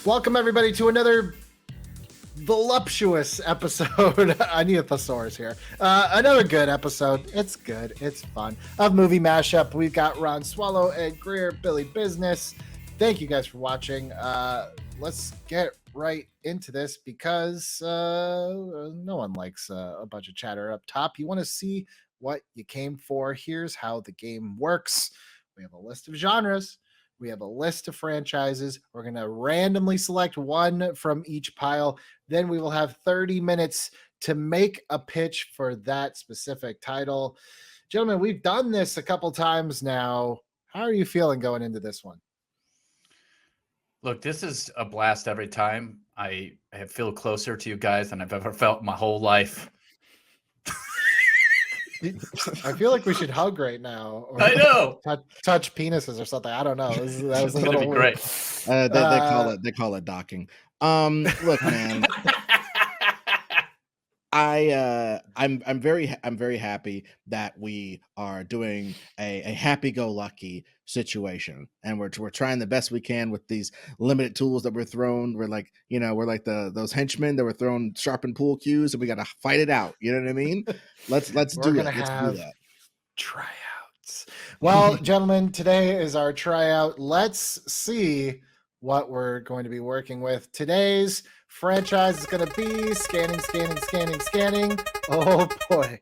Welcome everybody to another voluptuous episode. I need a thesaurus here. Another good episode. It's good. It's fun. Of Movie Mashup. We've got Ron Swallow, Ed Greer, Billy Business. Thank you guys for watching. Let's get right into this because no one likes a bunch of chatter up top. You want to see what you came for. Here's how the game works. We have a list of genres. We have a list of franchises. We're going to randomly select one from each pile. Then we will have 30 minutes to make a pitch for that specific title. Gentlemen, we've done this a couple times now. How are you feeling going into this one? Look, this is a blast every time. I feel closer to you guys than I've ever felt my whole life. I feel like we should hug right now. Or I know. Touch penises or something. I don't know. That was a gonna little be great. They call it docking. Look, man. I'm very happy that we are doing a happy-go-lucky situation, and we're trying the best we can with these limited tools that we're thrown. We're like those henchmen that were thrown sharpened pool cues, and we got to fight it out. You know what I mean? Let's do it. Let's do that. Tryouts. Well, gentlemen, today is our tryout. Let's see what we're going to be working with. Today's franchise is going to be scanning. Oh boy.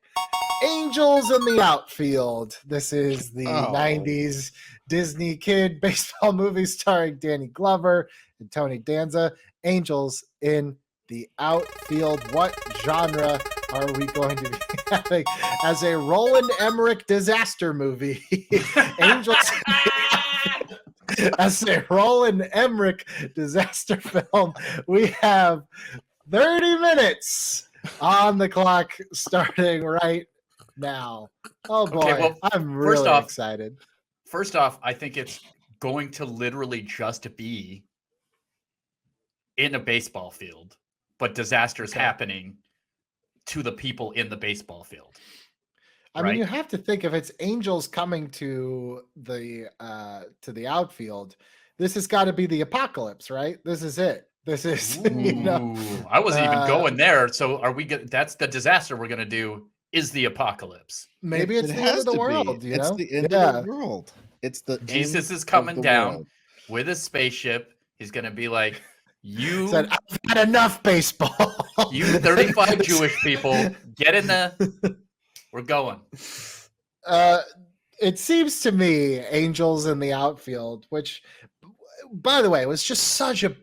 Angels in the Outfield. This is the 90s Disney kid baseball movie starring Danny Glover and Tony Danza. Angels in the Outfield. What genre are we going to be having as a Roland Emmerich disaster movie? Angels as a Roland Emmerich disaster film. We have 30 minutes on the clock starting right now. Oh boy, okay, well, I'm really excited. First off, I think it's going to literally just be in a baseball field, but disasters happening to the people in the baseball field. I mean, you have to think if it's Angels coming to the outfield, this has got to be the apocalypse, right? This is it. This is, I wasn't even going there. So are we that's the disaster we're going to do is the apocalypse. Maybe it's the end of the world, you know? It's the end of the world. It's the Jesus is coming down with a spaceship. He's going to be like, you said, I've had enough baseball. You 35 Jewish people, get in the... We're going. It seems to me Angels in the Outfield, which, by the way, was just such a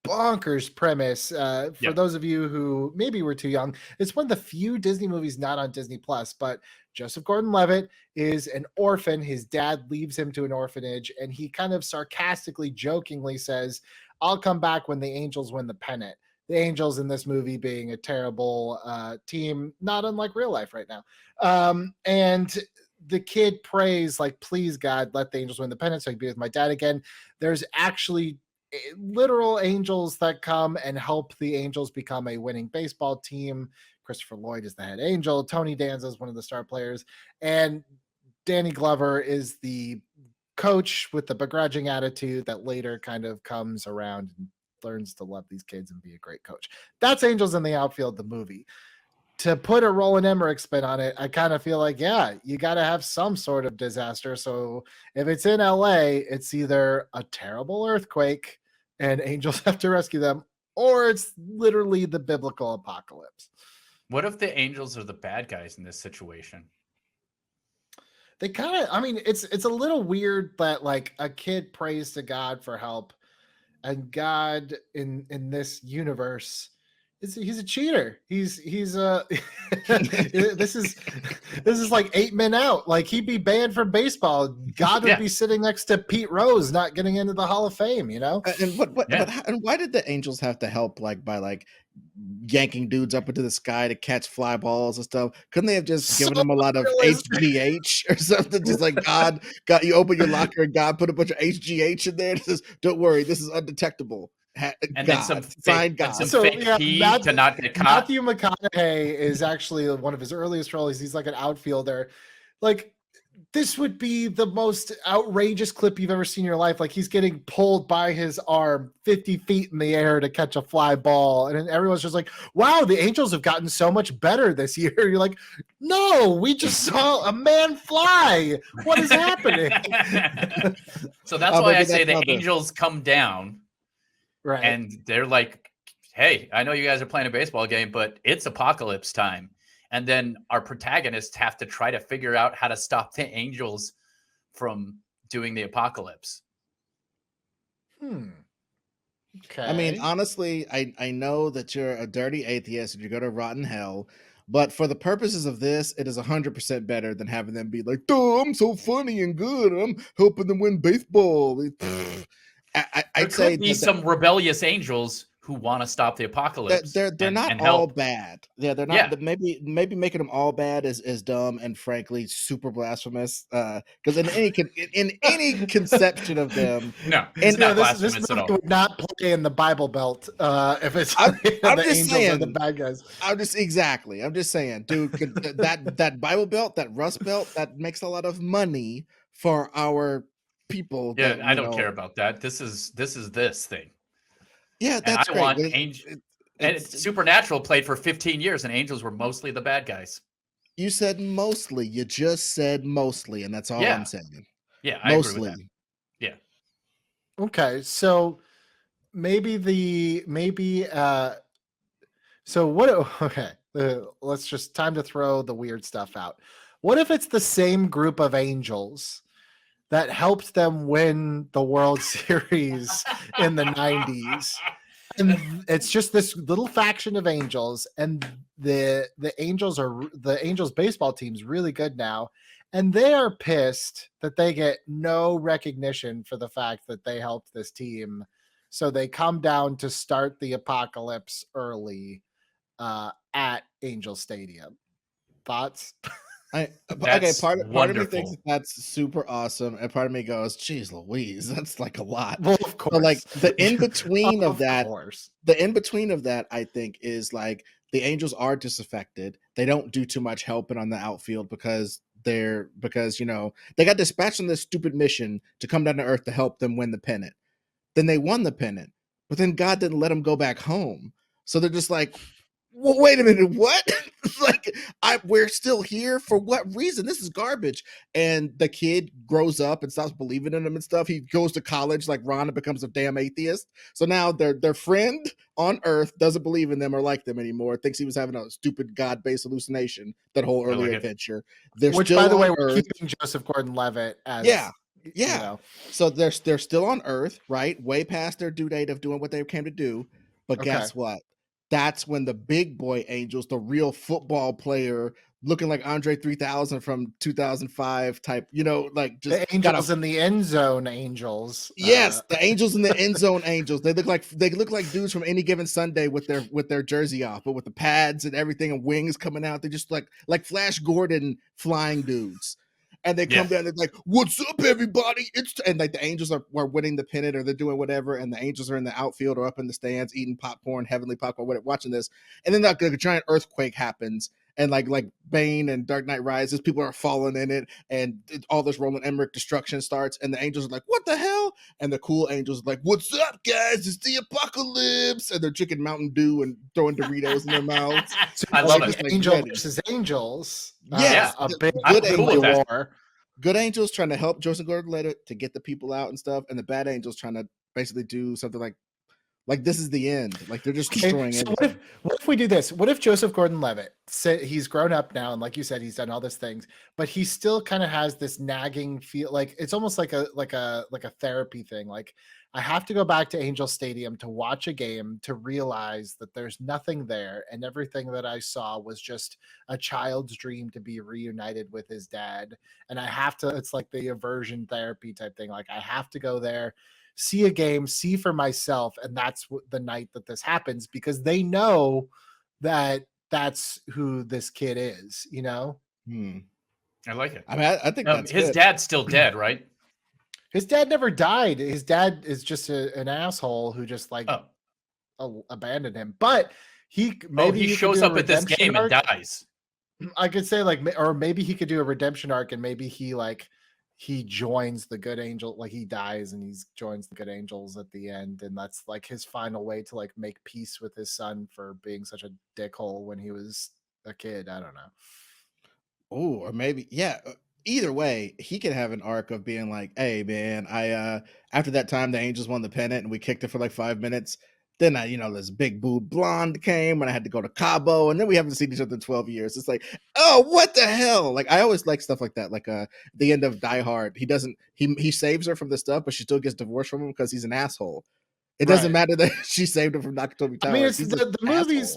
bonkers premise. For those of you who maybe were too young, it's one of the few Disney movies not on Disney Plus, but Joseph Gordon-Levitt is an orphan. His dad leaves him to an orphanage, and he kind of sarcastically, jokingly says, I'll come back when the Angels win the pennant. The Angels in this movie being a terrible team, not unlike real life right now. And the kid prays, like, please, God, let the Angels win the pennant so I can be with my dad again. There's actually literal angels that come and help the Angels become a winning baseball team. Christopher Lloyd is the head angel. Tony Danza is one of the star players. And Danny Glover is the coach with the begrudging attitude that later kind of comes around and learns to love these kids and be a great coach. That's Angels in the Outfield, the movie. To put a Roland Emmerich spin on it, I kind of feel like, you got to have some sort of disaster. So if it's in LA, it's either a terrible earthquake and angels have to rescue them, or it's literally the biblical apocalypse. What if the Angels are the bad guys in this situation? They kind of, I mean, it's a little weird that like a kid prays to God for help, and God in this universe he's a cheater. He's this is like 8 Men Out. Like he'd be banned from baseball. God would be sitting next to Pete Rose, not getting into the Hall of Fame. You know. And why did the Angels have to help by yanking dudes up into the sky to catch fly balls and stuff? Couldn't they have just given them a lot of HGH or something? Just like God, you open your locker and God put a bunch of HGH in there and says, "Don't worry, this is undetectable." And then some fake pee to not get caught. Matthew McConaughey is actually one of his earliest roles. He's like an outfielder. Like this would be the most outrageous clip you've ever seen in your life. Like he's getting pulled by his arm 50 feet in the air to catch a fly ball. And everyone's just like, wow, the Angels have gotten so much better this year. You're like, no, we just saw a man fly. What is happening? So that's why I say the Angels come down. Right. And they're like, hey, I know you guys are playing a baseball game, but it's apocalypse time. And then our protagonists have to try to figure out how to stop the Angels from doing the apocalypse. Okay. I mean, honestly, I know that you're a dirty atheist and you're going to rot in hell, but for the purposes of this, it is 100% better than having them be like, "Duh, I'm so funny and good. I'm helping them win baseball." I'd say there could be some rebellious angels who want to stop the apocalypse. They're not all bad. Yeah, they're not. Yeah. Maybe making them all bad is dumb and frankly super blasphemous. Because in any conception of them, no, it's not blasphemous at all. Would not play in the Bible Belt if it's I'm the just angels saying, are the bad guys. I'm just saying, dude, that Bible Belt, that Rust Belt, that makes a lot of money for our people. Yeah, that, I don't care about that. This is this thing. Yeah, that's and great. Want and Supernatural played for 15 years, and Angels were mostly the bad guys. You said mostly. You just said mostly, and that's all I'm saying. Yeah, I agree with that. Yeah. Okay, so so what? Okay, let's just time to throw the weird stuff out. What if it's the same group of angels that helped them win the World Series in the 90s? And it's just this little faction of angels, and the Angels baseball team's really good now, and they are pissed that they get no recognition for the fact that they helped this team. So they come down to start the apocalypse early at Angel Stadium. Thoughts? Part of me thinks that's super awesome, and part of me goes, "Geez, Louise, that's like a lot." Well, of course. But like the in between of that, course. The in between of that, I think, is like the Angels are disaffected. They don't do too much helping on the outfield because they got dispatched on this stupid mission to come down to Earth to help them win the pennant. Then they won the pennant, but then God didn't let them go back home. So they're just like, well, wait a minute, what? Like, we're still here for what reason? This is garbage. And the kid grows up and stops believing in them and stuff. He goes to college like Ron and becomes a damn atheist. So now their friend on Earth doesn't believe in them or like them anymore. Thinks he was having a stupid God-based hallucination that whole early adventure. Which, by the way, we're keeping Joseph Gordon-Levitt as So they're still on Earth, right? Way past their due date of doing what they came to do. But guess what? That's when the big boy Angels, the real football player looking like Andre 3000 from 2005 type, like just the Angels in the end zone Angels. Yes, the Angels in the end zone Angels. They look like dudes from Any Given Sunday with their jersey off, but with the pads and everything and wings coming out. They just like Flash Gordon flying dudes. And they come down, they're like, "What's up, everybody?" And like the Angels are winning the pennant, or they're doing whatever, and the Angels are in the outfield or up in the stands eating popcorn, heavenly popcorn, watching this. And then like a giant earthquake happens, and like Bane and Dark Knight Rises, people are falling in it, and all this Roland Emmerich destruction starts, and the Angels are like, "What the hell?" And the cool Angels are like, "What's up, guys? It's the apocalypse!" And they're drinking Mountain Dew and throwing Doritos in their mouths. So I love it. Like Angel versus Angels. Yes, a big war. Good Angels trying to help Joseph Gordon-Levitt to get the people out and stuff, and the bad Angels trying to basically do something like this is the end. Like they're just destroying everything. What if we do this? What if Joseph Gordon-Levitt said he's grown up now, and like you said, he's done all these things, but he still kind of has this nagging feel, like it's almost like a therapy thing. Like, I have to go back to Angel Stadium to watch a game to realize that there's nothing there, and everything that I saw was just a child's dream to be reunited with his dad. And I have to, it's like the aversion therapy type thing. Like, I have to go there, see a game, see for myself. And that's the night that this happens, because they know that that's who this kid is, I like it. I mean, I think that's his dad's still dead, right? His dad never died. His dad is just an asshole who just abandoned him. But he shows up at this game and dies. I could say like, or maybe he could do a redemption arc, and maybe he joins the good angel, like he dies and he joins the good angels at the end, and that's like his final way to like make peace with his son for being such a dickhole when he was a kid. I don't know. Oh, or maybe, yeah. Either way, he could have an arc of being like, "Hey, man, I after that time the Angels won the pennant and we kicked it for like 5 minutes. Then this big booed blonde came and I had to go to Cabo, and then we haven't seen each other in 12 years." It's like, oh, what the hell? Like, I always like stuff like that. Like, the end of Die Hard, he saves her from the stuff, but she still gets divorced from him because he's an asshole. It doesn't matter that she saved him from Nakatomi Tower. I mean, it's the movie's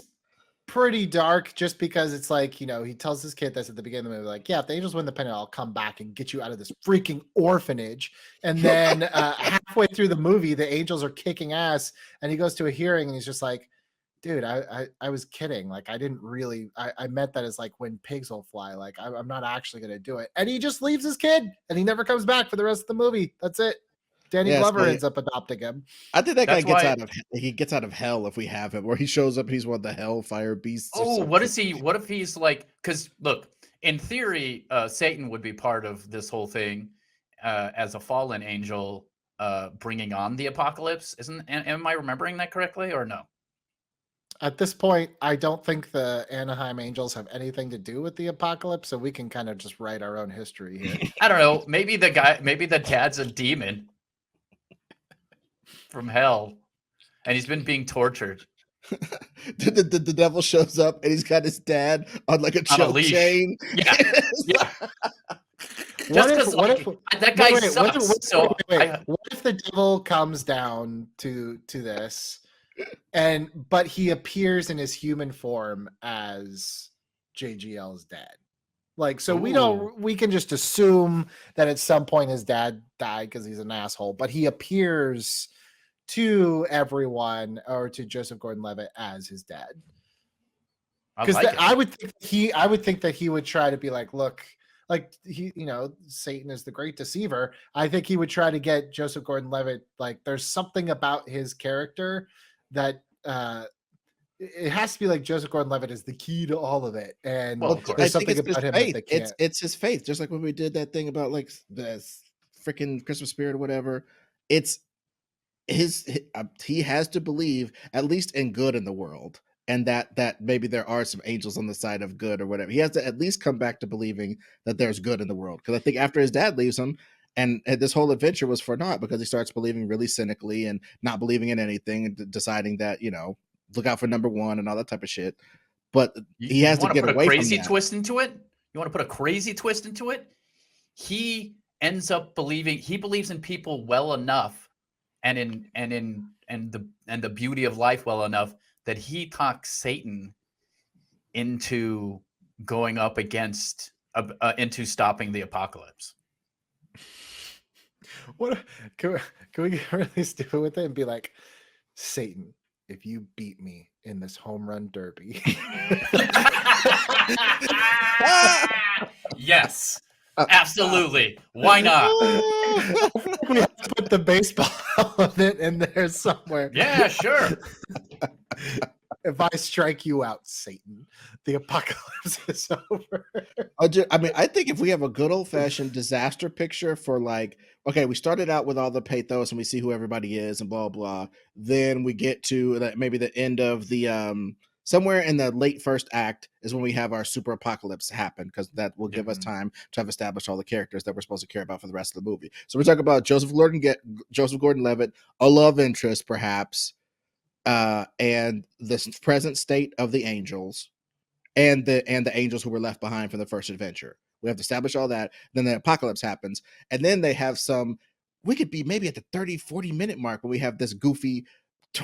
pretty dark just because it's like, he tells his kid this at the beginning of the movie, like, yeah, if the Angels win the pennant, I'll come back and get you out of this freaking orphanage. And then halfway through the movie, the Angels are kicking ass, and he goes to a hearing and he's just like, dude, I was kidding. Like, I didn't really, I meant that as like when pigs will fly. Like, I'm not actually going to do it. And he just leaves his kid and he never comes back for the rest of the movie. That's it. Danny Glover ends up adopting him. I think that guy gets out of hell if we have him, or he shows up and he's one of the hellfire beasts. Oh, what is he? What if he's like? Because look, in theory, Satan would be part of this whole thing as a fallen angel, bringing on the apocalypse. Am I remembering that correctly, or no? At this point, I don't think the Anaheim Angels have anything to do with the apocalypse, so we can kind of just write our own history here. I don't know. Maybe the dad's a demon from hell, and he's been being tortured. the devil shows up and he's got his dad on like a choke chain. Yeah, yeah. What if that guy sucks? What if the devil comes down to this, but he appears in his human form as JGL's dad? Like, so we can just assume that at some point his dad died because he's an asshole, but he appears to everyone, or to Joseph Gordon-Levitt, as his dad. Because I would think that he would try to be like, look, like Satan is the great deceiver. I think he would try to get Joseph Gordon-Levitt, like, there's something about his character that it has to be like Joseph Gordon-Levitt is the key to all of it, and there's something about him that they can't. It's his faith, just like when we did that thing about like the freaking Christmas spirit or whatever. It's he has to believe at least in good in the world, and that maybe there are some angels on the side of good or whatever. He has to at least come back to believing that there's good in the world, because I think after his dad leaves him, and this whole adventure was for naught, because he starts believing really cynically and not believing in anything, and deciding that look out for number one and all that type of shit. But he has to get away from that. You want to put a crazy twist into it? You want to put a crazy twist into it? He ends up believing, he believes in people well enough, and the beauty of life well enough, that he talks Satan into going up against into stopping the apocalypse. What can we get really stupid with it and be like, Satan, if you beat me in this home run derby? Yes, absolutely. Why not? We have to put the baseball element in there somewhere. Yeah, sure. If I strike you out, Satan, the apocalypse is over. I think if we have a good old-fashioned disaster picture for, like, okay, we started out with all the pathos and we see who everybody is and blah, blah. Then we get to maybe the end of the somewhere in the late first act is when we have our super apocalypse happen, because that will give us time to have established all the characters that we're supposed to care about for the rest of the movie. So we're talking about Joseph Gordon-Levitt, a love interest perhaps, and the present state of the angels, and the angels who were left behind from the first adventure. We have to establish all that. Then the apocalypse happens, and then they have we could be maybe at the 30-40 minute mark when we have this goofy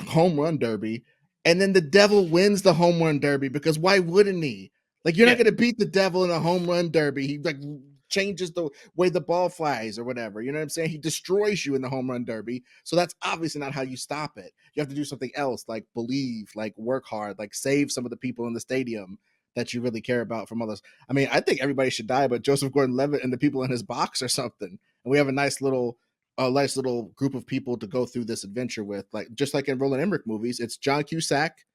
home run derby, and then the devil wins the home run derby, because why wouldn't he? Like, you're not going to beat the devil in a home run derby. He like changes the way the ball flies or whatever. You know what I'm saying? He destroys you in the home run derby. So that's obviously not how you stop it. You have to do something else, like believe, like work hard, like save some of the people in the stadium that you really care about from others. I mean, I think everybody should die, but Joseph Gordon-Levitt and the people in his box or something. And we have a nice little group of people to go through this adventure with, like, just like in Roland Emmerich movies. It's John Cusack,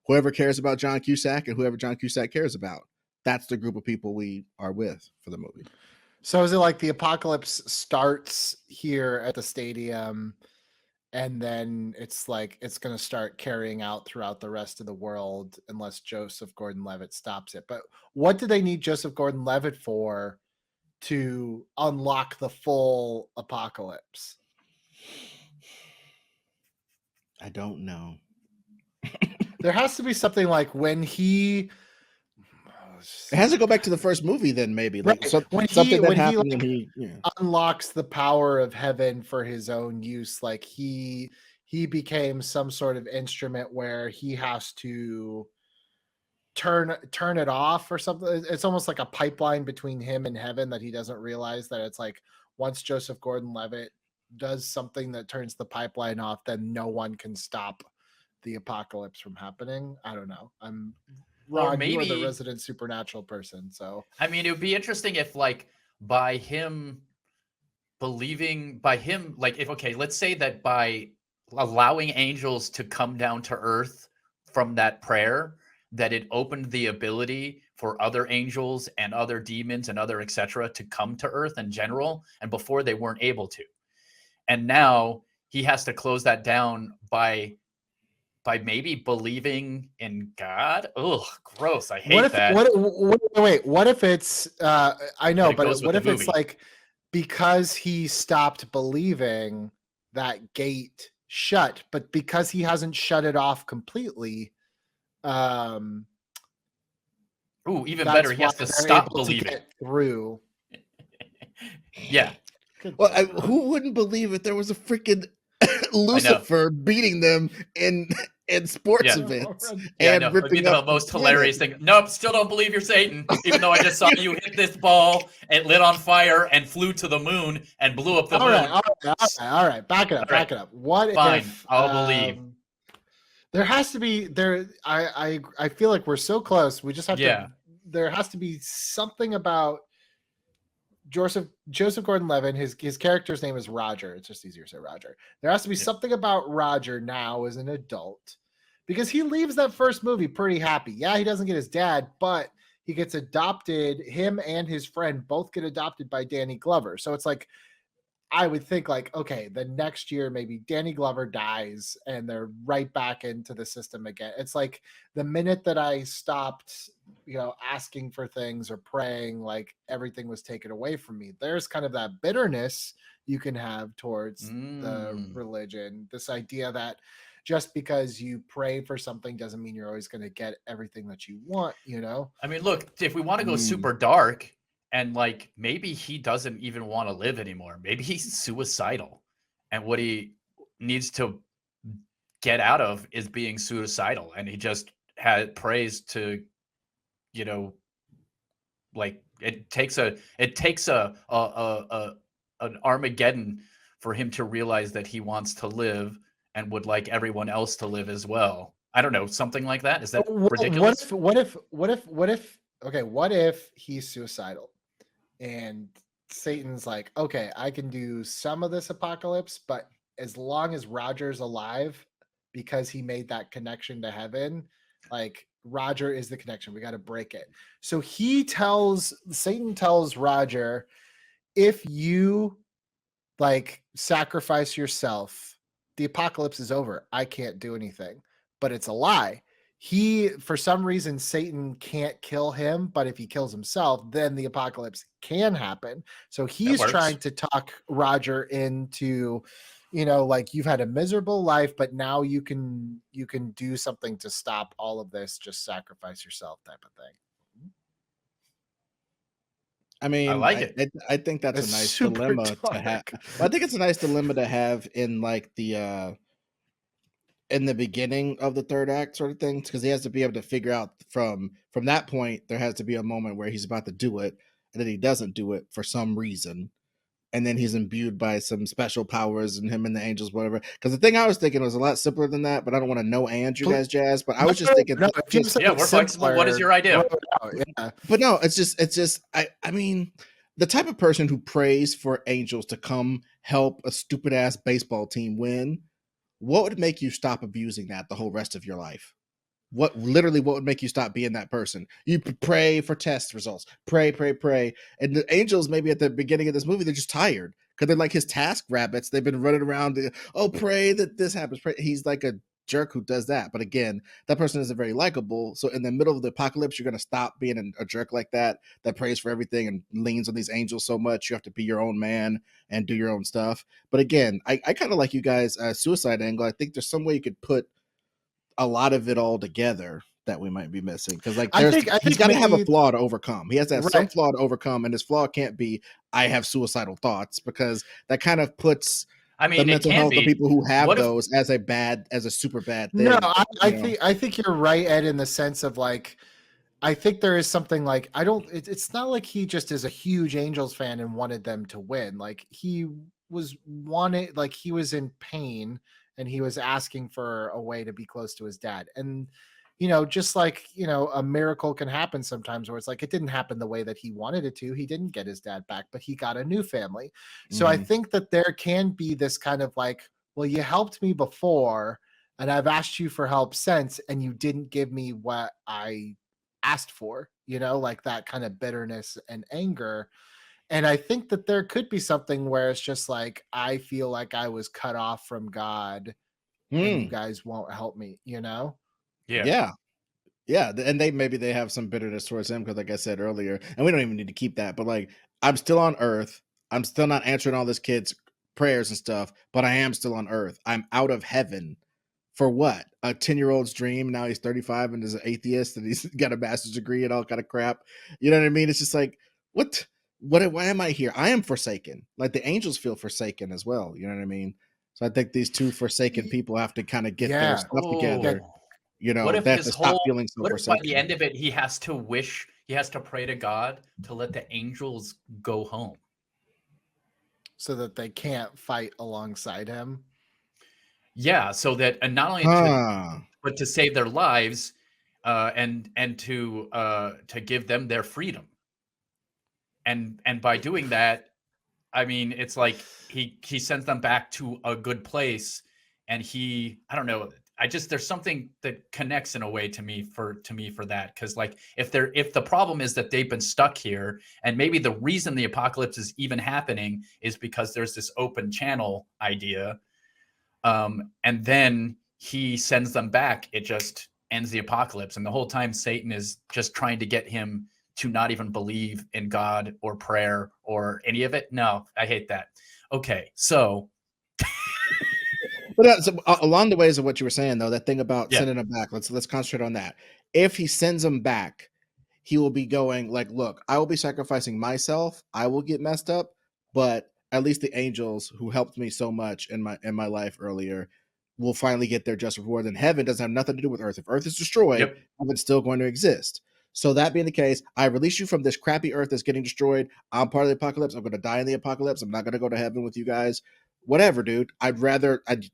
whoever cares about John Cusack, and whoever John Cusack cares about. that's the group of people we are with for the movie. So is it like the apocalypse starts here at the stadium, and then it's like it's going to start carrying out throughout the rest of the world unless Joseph Gordon-Levitt stops it? But what do they need Joseph Gordon-Levitt for to unlock the full apocalypse? I don't know. There has to be something like when he... It has to go back to the first movie, then maybe like Right. When something that he, happened like, when he unlocks the power of heaven for his own use, like he became some sort of instrument where he has to turn it off or something. It's almost like a pipeline between him and heaven that he doesn't realize that it's like once Joseph Gordon-Levitt does something that turns the pipeline off, then no one can stop the apocalypse from happening. I don't know. Ron, you are the resident supernatural person. So I mean, it would be interesting if, like, by him, like, if, okay, let's say that by allowing angels to come down to earth from that prayer, that it opened the ability for other angels and other demons and other etc. to come to earth in general, and before they weren't able to. And now he has to close that down by maybe believing in God. Ugh, gross. I hate that. What if it's I know, but what if it's like because he stopped believing, that gate shut, but because he hasn't shut it off completely, even better, he has to stop believing through. Yeah. Well, who wouldn't believe if there was a freaking Lucifer beating them in sports events? Yeah, and it'd be the most hilarious thing. Nope, still don't believe you're Satan, even though I just saw you hit this ball, it lit on fire and flew to the moon and blew up the moon. All right. Back it up. What Fine, if I'll believe. There has to be there. I feel like we're so close. We just have to. There has to be something about Joseph Gordon-Levitt. His character's name is Roger. It's just easier to say Roger. There has to be something about Roger now as an adult, because he leaves that first movie pretty happy. Yeah, he doesn't get his dad, but he gets adopted. Him and his friend both get adopted by Danny Glover. So it's like, I would think like, okay, the next year maybe Danny Glover dies and they're right back into the system again. It's like the minute that I stopped, asking for things or praying, like everything was taken away from me. There's kind of that bitterness you can have towards the religion. This idea that just because you pray for something doesn't mean you're always going to get everything that you want, I mean, look, if we want to go super dark, and like maybe he doesn't even want to live anymore. Maybe he's suicidal, and what he needs to get out of is being suicidal, and he just prays to, like it takes an Armageddon for him to realize that he wants to live and would like everyone else to live as well. I don't know, something like that. Is that ridiculous? What if he's suicidal? And Satan's like, okay, I can do some of this apocalypse, but as long as Roger's alive, because he made that connection to heaven, like Roger is the connection. We got to break it. So Satan tells Roger, if you like sacrifice yourself, the apocalypse is over. I can't do anything. But it's a lie. For some reason, Satan can't kill him, but if he kills himself, then the apocalypse can happen. So he's trying to talk Roger into, like, you've had a miserable life, but now you can do something to stop all of this. Just sacrifice yourself, type of thing. I mean, I like it. I think that's a nice dilemma to have. I think it's a nice dilemma to have in like in the beginning of the third act sort of thing, because he has to be able to figure out from that point, there has to be a moment where he's about to do it and then he doesn't do it for some reason. And then he's imbued by some special powers and him and the angels, whatever. Because the thing I was thinking was a lot simpler than that, but I don't want to know and you guys jazz, but I was just thinking, we're flexible. What is your idea? But no, it's just, I mean, the type of person who prays for angels to come help a stupid ass baseball team win, what would make you stop abusing that the whole rest of your life? what would make you stop being that person? You pray for test results, pray, and the angels, maybe at the beginning of this movie, they're just tired because they're like his task rabbits. They've been running around, pray that this happens. Pray. He's like a jerk who does that, but again, that person isn't very likable. So in the middle of the apocalypse, you're going to stop being a jerk like that prays for everything and leans on these angels so much. You have to be your own man and do your own stuff. But again, I kind of like you guys' suicide angle. I think there's some way you could put a lot of it all together that we might be missing, because like he's got to have a flaw to overcome. He has to have some flaw to overcome, and his flaw can't be I have suicidal thoughts, because that kind of puts the mental health of people who have those as a super bad thing. No, I think you're right, Ed, in the sense of like, I think there is something like, it's not like he just is a huge Angels fan and wanted them to win. Like he was in pain and he was asking for a way to be close to his dad. And, just like, a miracle can happen sometimes where it's like, it didn't happen the way that he wanted it to. He didn't get his dad back, but he got a new family. So I think that there can be this kind of like, well, you helped me before and I've asked you for help since, and you didn't give me what I asked for, like that kind of bitterness and anger. And I think that there could be something where it's just like, I feel like I was cut off from God and you guys won't help me, Yeah. And maybe they have some bitterness towards him, because like I said earlier, and we don't even need to keep that, but like, I'm still on Earth. I'm still not answering all this kid's prayers and stuff, but I am still on Earth. I'm out of heaven for what? A 10-year-old's dream. Now he's 35 and is an atheist and he's got a master's degree and all kind of crap. You know what I mean? It's just like, why am I here? I am forsaken. Like the angels feel forsaken as well. You know what I mean? So I think these two forsaken people have to kind of get their stuff together. What if they have to stop feeling so forsaken. By the end of it, he has to pray to God to let the angels go home, so that they can't fight alongside him. Yeah, so that, and not only but to save their lives, and to give them their freedom. And by doing that, I mean, it's like he sends them back to a good place, and I don't know, there's something that connects in a way to me for that, because like if the problem is that they've been stuck here, and maybe the reason the apocalypse is even happening is because there's this open channel idea, and then he sends them back, it just ends the apocalypse, and the whole time Satan is just trying to get him to not even believe in God or prayer or any of it. No, I hate that. Okay, so but along the ways of what you were saying, though, that thing about sending them back, let's concentrate on that. If he sends them back, he will be going like, look, I will be sacrificing myself, I will get messed up, but at least the angels who helped me so much in my life earlier will finally get their just reward. And heaven doesn't have nothing to do with Earth. If Earth is destroyed, heaven's still going to exist. So that being the case, I release you from this crappy Earth that's getting destroyed. I'm part of the apocalypse. I'm going to die in the apocalypse. I'm not going to go to heaven with you guys. Whatever, dude. I'd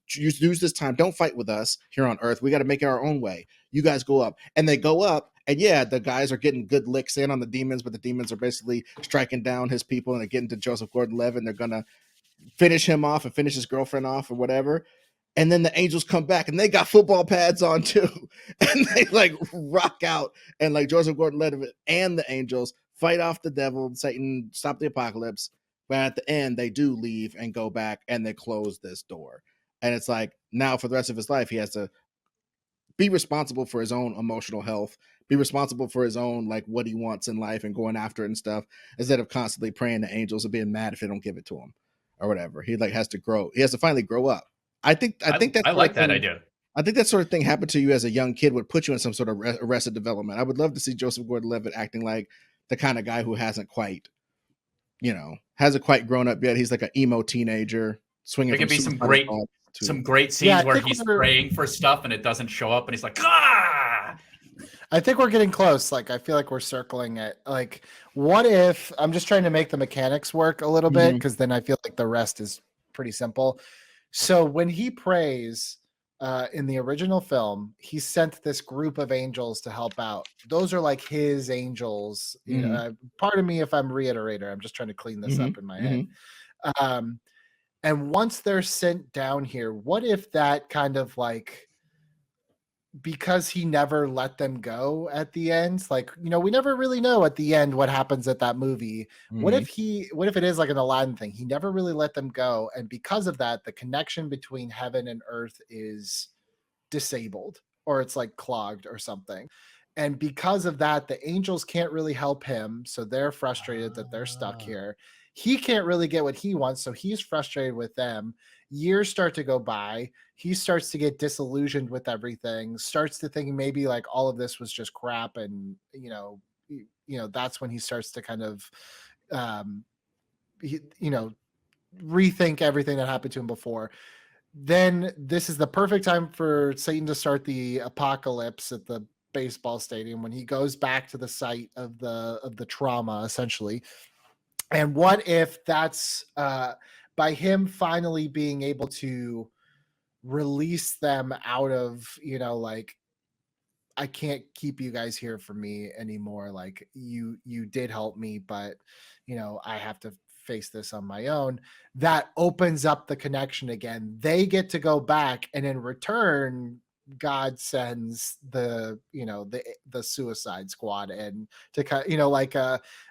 use this time. Don't fight with us here on Earth. We got to make it our own way. You guys go up. And they go up. And yeah, the guys are getting good licks in on the demons, but the demons are basically striking down his people, and they're getting to Joseph Gordon-Levitt. They're going to finish him off and finish his girlfriend off or whatever. And then the angels come back and they got football pads on too. And they like rock out, and like Joseph Gordon-Levitt and the angels fight off the devil, Satan, stop the apocalypse. But at the end, they do leave and go back and they close this door. And it's like, now for the rest of his life, he has to be responsible for his own emotional health, be responsible for his own, like what he wants in life and going after it and stuff, instead of constantly praying to angels and being mad if they don't give it to him or whatever. He like has to grow. He has to finally grow up. I think that's I like that idea. I think that sort of thing happened to you as a young kid would put you in some sort of Arrested Development. I would love to see Joseph Gordon-Levitt acting like the kind of guy who hasn't quite grown up yet. He's like an emo teenager swinging. There could be some great scenes where he's praying for stuff and it doesn't show up, and he's like, ah. I think we're getting close. Like, I feel like we're circling it. Like, what if I'm just trying to make the mechanics work a little bit, because then I feel like the rest is pretty simple. So when he prays in the original film, he sent this group of angels to help out. Those are like his angels. Pardon me if I'm reiterator. I'm just trying to clean this up in my head. And once they're sent down here, what if that kind of like because he never let them go at the end, like, we never really know at the end what happens at that movie. What if it is like an Aladdin thing? He never really let them go. And because of that, the connection between heaven and earth is disabled, or it's like clogged or something. And because of that, the angels can't really help him. So they're frustrated that they're stuck here. He can't really get what he wants. So he's frustrated with them. Years start to go by. He starts to get disillusioned with everything, starts to think maybe like all of this was just crap. And, that's when he starts to kind of, rethink everything that happened to him before. Then this is the perfect time for Satan to start the apocalypse at the baseball stadium, when he goes back to the site of the trauma, essentially. And what if that's by him finally being able to release them out of, like, I can't keep you guys here for me anymore. Like, you did help me, but I have to face this on my own. That opens up the connection again. They get to go back, and in return, God sends the Suicide Squad in to kind,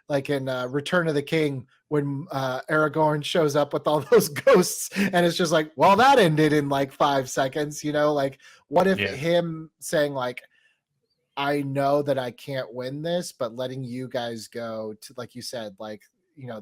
like in Return of the King, when Aragorn shows up with all those ghosts, and it's just like, well, that ended in like 5 seconds. Like, what if him saying like, I know that I can't win this, but letting you guys go to, like you said, like,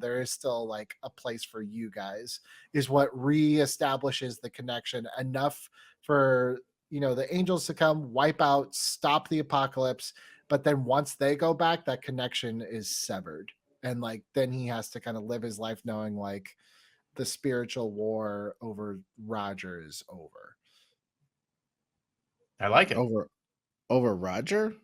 there is still like a place for you guys, is what reestablishes the connection enough for, the angels to come, wipe out, stop the apocalypse. But then once they go back, that connection is severed. And like, then he has to kind of live his life knowing like the spiritual war over Roger is over. I like it. Over Roger?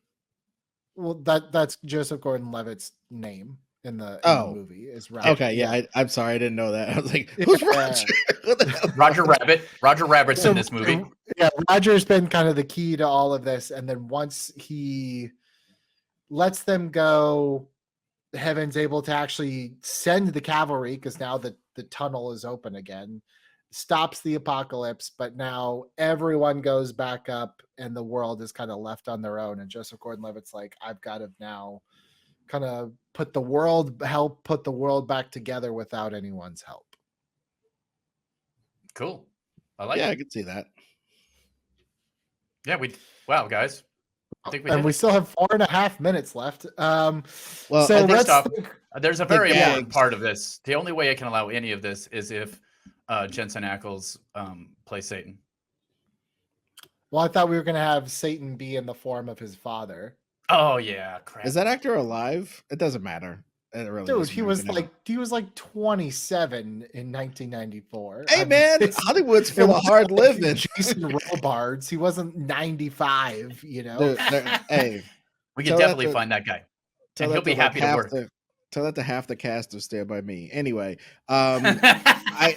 Well, that's Joseph Gordon-Levitt's name in the movie is Roger. Okay, yeah. I'm sorry, I didn't know that. I was like, who's Roger? Roger Rabbit. Roger Rabbit's in this movie. Yeah, Roger's been kind of the key to all of this. And then once he lets them go, Heaven's able to actually send the cavalry, because now the tunnel is open again, stops the apocalypse, but now everyone goes back up and the world is kind of left on their own. And Joseph Gordon-Levitt's like, I've got to now kind of help put the world back together without anyone's help. Cool. I like it. I could see that. Yeah, wow, guys. I think we still have 4.5 minutes left. Well, so there's a very important part of this. The only way I can allow any of this is if Jensen Ackles plays Satan. Well, I thought we were going to have Satan be in the form of his father. Oh yeah, crap. Is that actor alive? It doesn't matter. It really Dude, he was like 27 in 1994. Hey man, Hollywood's full of hard living. Jason Robards, he wasn't 95. Dude, hey, we can definitely find that guy, and he'll be happy to work. Tell that to half the cast of Stand By Me. Anyway, I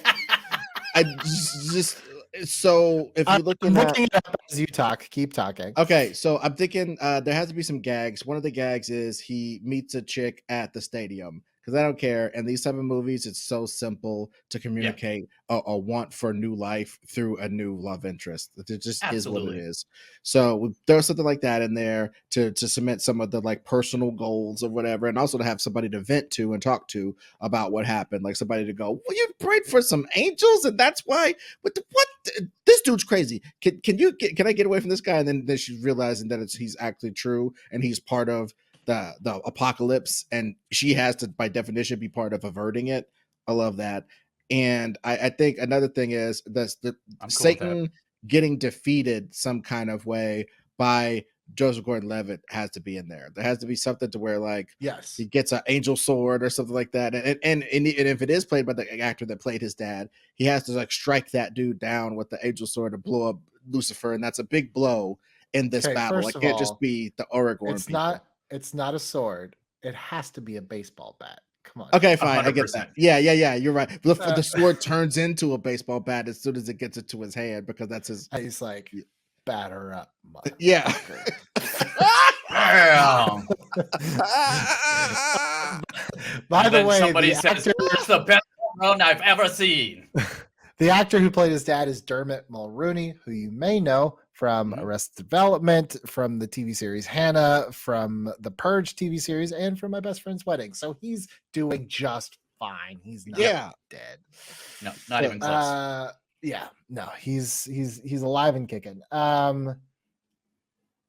just. So if you're looking it up as you talk, keep talking. Okay, so I'm thinking there has to be some gags. One of the gags is he meets a chick at the stadium, because I don't care. And these type of movies, it's so simple to communicate a want for new life through a new love interest. It just is what it is. So there's something like that in there to cement some of the like personal goals or whatever, and also to have somebody to vent to and talk to about what happened, like somebody to go, well, you prayed for some angels, and that's why. What? This dude's crazy. Can I get away from this guy? And then she's realizing that he's actually true, and he's part of the apocalypse, and she has to, by definition, be part of averting it. I love that. And I think another thing is Satan getting defeated some kind of way by Joseph Gordon-Levitt has to be in there. There has to be something to where, like, yes, he gets an angel sword or something like that. And if it is played by the actor that played his dad, he has to like strike that dude down with the angel sword to blow up Lucifer, and that's a big blow in this battle. It can't just be the Aragorn. It's not a sword. It has to be a baseball bat. Come on. Okay, fine. 100%. I get that. Yeah. You're right. The sword turns into a baseball bat as soon as it gets into his hand, because that's his. He's like, batter up. Yeah. By the way, somebody says it's the best run I've ever seen. The actor who played his dad is Dermot Mulroney, who you may know from Arrested Development, from the TV series Hannah, from the Purge TV series, and from My Best Friend's Wedding. So he's doing just fine. He's not dead. No, not even close. He's alive and kicking. All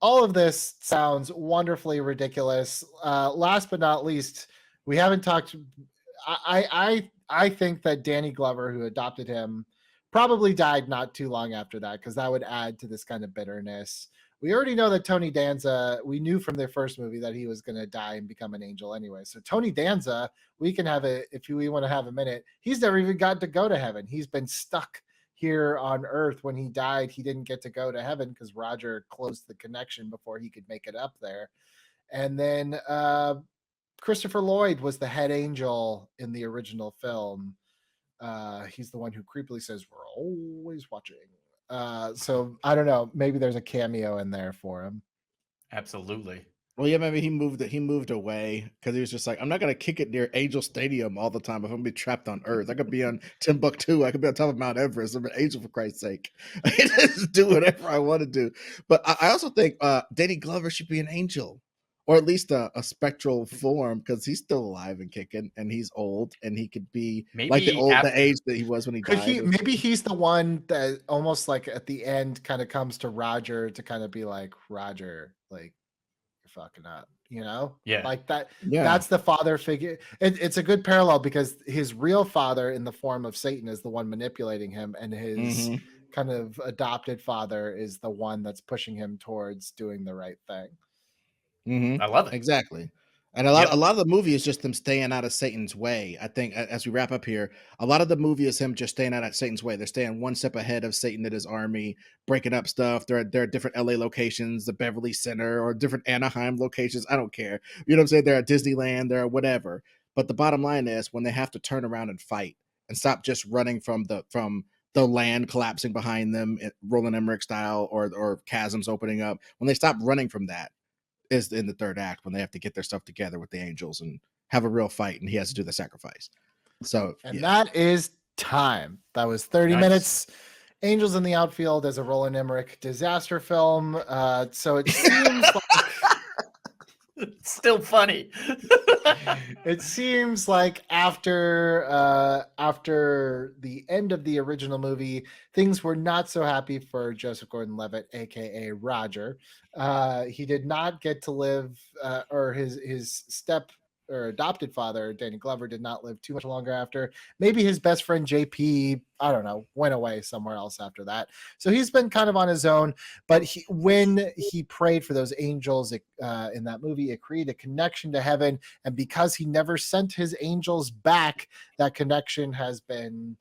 of this sounds wonderfully ridiculous. Last but not least, we haven't talked. I think that Danny Glover, who adopted him, probably died not too long after that, because that would add to this kind of bitterness. We already know that Tony Danza, we knew from their first movie that he was going to die and become an angel anyway. So Tony Danza, we can have it if we want to have a minute. He's never even got to go to heaven. He's been stuck here on Earth. When he died, he didn't get to go to heaven because Roger closed the connection before he could make it up there. And then Christopher Lloyd was the head angel in the original film. He's the one who creepily says, "We're always watching." So I don't know. Maybe there's a cameo in there for him. Absolutely. Well, yeah, maybe he moved away because he was just like, I'm not gonna kick it near Angel Stadium all the time if I'm gonna be trapped on Earth. I could be on Timbuktu. I could be on top of Mount Everest. I'm an angel, for Christ's sake. I can just do whatever I want to do. But I also think Danny Glover should be an angel, or at least a spectral form, because he's still alive and kicking, and he's old, and he could be like the age that he was when he died. Maybe he's the one that almost like at the end kind of comes to Roger to kind of be like, Roger, like, you're fucking up, you know? Yeah. Like that. Yeah. That's the father figure. It's a good parallel because his real father in the form of Satan is the one manipulating him, and his kind of adopted father is the one that's pushing him towards doing the right thing. I love it. Exactly. And a lot of the movie is just them staying out of Satan's way. I think as we wrap up here, a lot of the movie is him just staying out of Satan's way. They're staying one step ahead of Satan and his army, breaking up stuff. There are different LA locations, the Beverly Center, or different Anaheim locations. I don't care. You know what I'm saying? They're at Disneyland, they're whatever. But the bottom line is when they have to turn around and fight and stop just running from the land collapsing behind them, Roland Emmerich style, or chasms opening up. When they stop running from that, is in the third act when they have to get their stuff together with the angels and have a real fight, and he has to do the sacrifice. So, that is time. That was 30 minutes. Angels in the Outfield as a Roland Emmerich disaster film. So it seems like it's still funny. It seems like after the end of the original movie, things were not so happy for Joseph Gordon-Levitt, aka Roger. He did not get to live, or his step or adopted father, Danny Glover, did not live too much longer after. Maybe his best friend JP, I don't know, went away somewhere else after that. So he's been kind of on his own. But when he prayed for those angels in that movie, it created a connection to heaven. And because he never sent his angels back, that connection has been,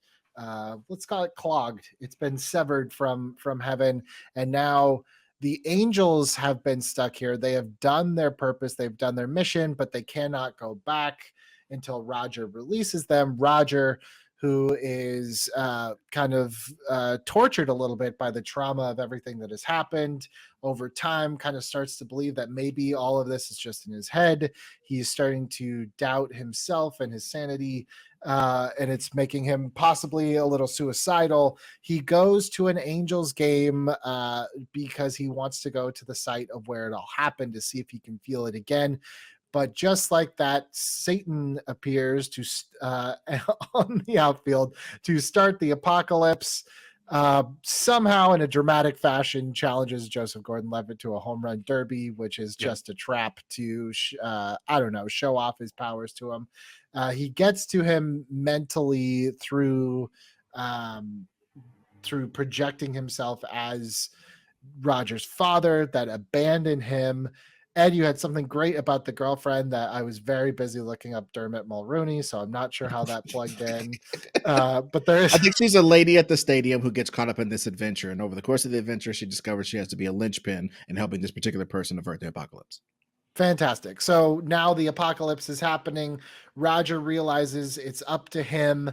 let's call it clogged. It's been severed from heaven. And now the angels have been stuck here. They have done their purpose. They've done their mission, but they cannot go back until Roger releases them. Roger, who is kind of tortured a little bit by the trauma of everything that has happened over time, kind of starts to believe that maybe all of this is just in his head. He's starting to doubt himself and his sanity, and it's making him possibly a little suicidal. He goes to an Angels game because he wants to go to the site of where it all happened to see if he can feel it again. But just like that, Satan appears to on the outfield to start the apocalypse. Somehow, in a dramatic fashion, challenges Joseph Gordon-Levitt to a home run derby, which is just a trap to, show off his powers to him. He gets to him mentally through projecting himself as Roger's father that abandoned him. Ed, you had something great about the girlfriend that I was very busy looking up Dermot Mulroney, so I'm not sure how that plugged in. But I think she's a lady at the stadium who gets caught up in this adventure, and over the course of the adventure, she discovers she has to be a linchpin in helping this particular person avert the apocalypse. Fantastic. So now the apocalypse is happening. Roger realizes it's up to him.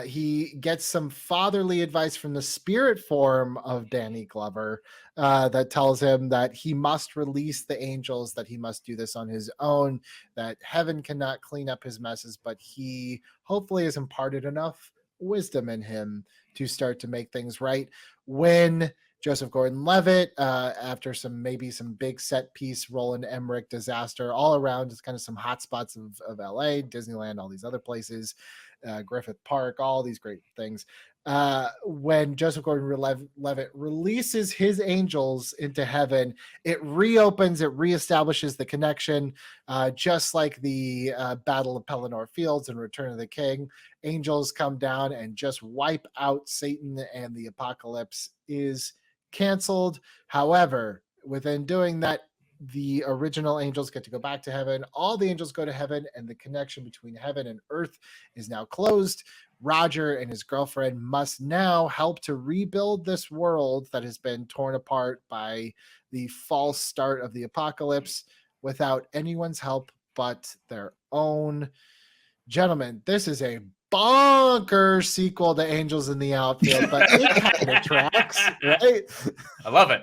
He gets some fatherly advice from the spirit form of Danny Glover that tells him that he must release the angels, that he must do this on his own, that heaven cannot clean up his messes, but he hopefully has imparted enough wisdom in him to start to make things right. When Joseph Gordon-Levitt, after maybe some big set piece Roland Emmerich disaster all around. It's kind of some hot spots of LA, Disneyland, all these other places, Griffith Park, all these great things. When Joseph Gordon-Levitt releases his angels into heaven, it reopens, it reestablishes the connection, just like the Battle of Pelennor Fields and Return of the King. Angels come down and just wipe out Satan, and the apocalypse is canceled. However, within doing that, the original angels get to go back to heaven. All the angels go to heaven, and the connection between heaven and earth is now closed. Roger and his girlfriend must now help to rebuild this world that has been torn apart by the false start of the apocalypse without anyone's help but their own. Gentlemen, this is a bonkers sequel to Angels in the Outfield, but it kind of tracks, right? I love it.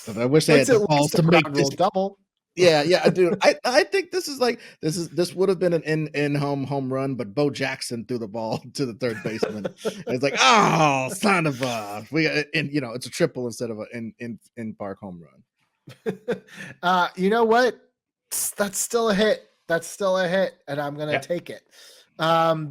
But I wish they had the balls to make this double. Yeah, dude. I think this this would have been an in home run, but Bo Jackson threw the ball to the third baseman. It's like, oh, son of a, it's a triple instead of an in park home run. You know what? That's still a hit. And I'm gonna take it.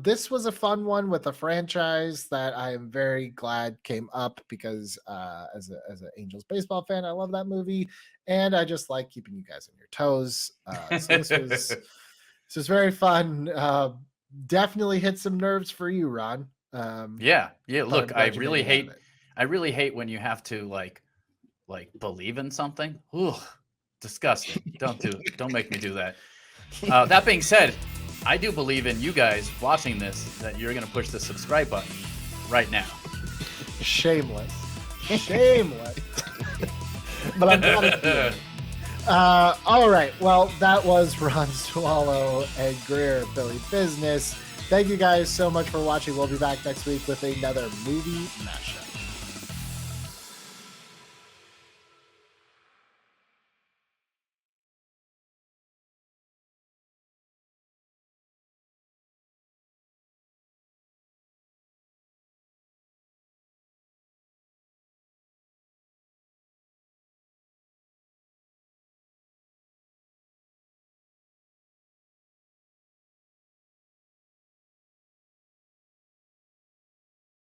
This was a fun one with a franchise that I am very glad came up because as an Angels baseball fan, I love that movie, and I just like keeping you guys on your toes. So this was very fun. Definitely hit some nerves for you, Ron. Yeah. Look, I really hate when you have to like believe in something. Ugh, disgusting. Don't make me do that. That being said, I do believe in you guys watching this that you're going to push the subscribe button right now. Shameless. But I'm glad it's good. All right. Well, that was Ron Swallow and Greer Philly Business. Thank you guys so much for watching. We'll be back next week with another movie mashup.